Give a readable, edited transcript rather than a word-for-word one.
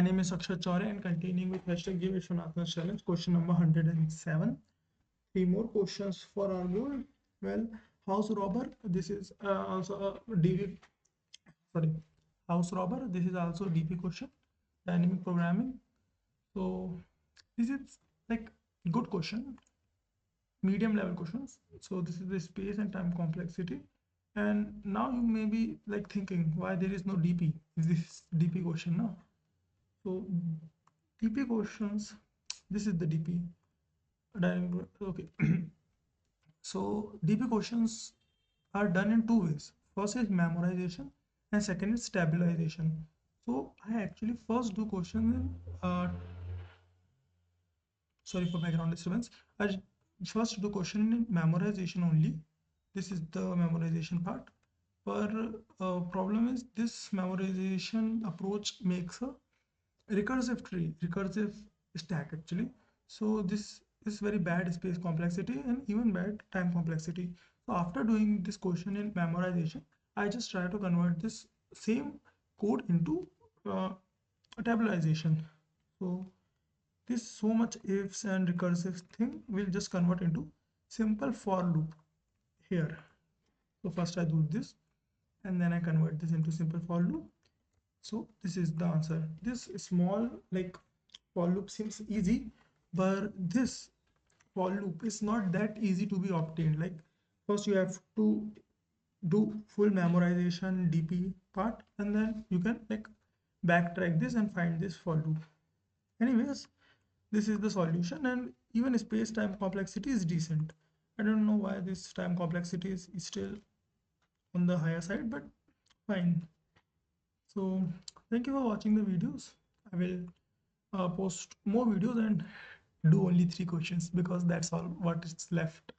name is Akshat and continuing with #DrGViswanathanchallenge, question number 107. Three more questions for our goal. Well, house robber. This is also a DV. Sorry, house robber. This is also DP question. Dynamic programming. So this is like good question, medium level questions. So this is the space and time complexity. And now you may be like thinking why there is no DP. Is this DP question now? So DP questions, this is the DP. Okay. So DP questions are done in two ways. First is memorization and second is stabilization. So I actually first do questions in sorry for background disturbance. I first do question in memorization only. This is the memorization part. But problem is this memorization approach makes a recursive stack actually. So this is very bad space complexity and even bad time complexity. So after doing this question in memorization, I just try to convert this same code into tabularization. So this so much ifs and recursive thing will just convert into simple for loop here. So first I do this and then I convert this into simple for loop. So this is the answer. This small like for loop seems easy, but this for loop is not that easy to be obtained. Like first you have to do full memorization DP part and then you can like backtrack this and find this for loop. Anyways, this is the solution, and even space time complexity is decent. I don't know why this time complexity is still on the higher side, but fine. So thank you for watching the videos. I will post more videos and do only 3 questions because that's all what is left.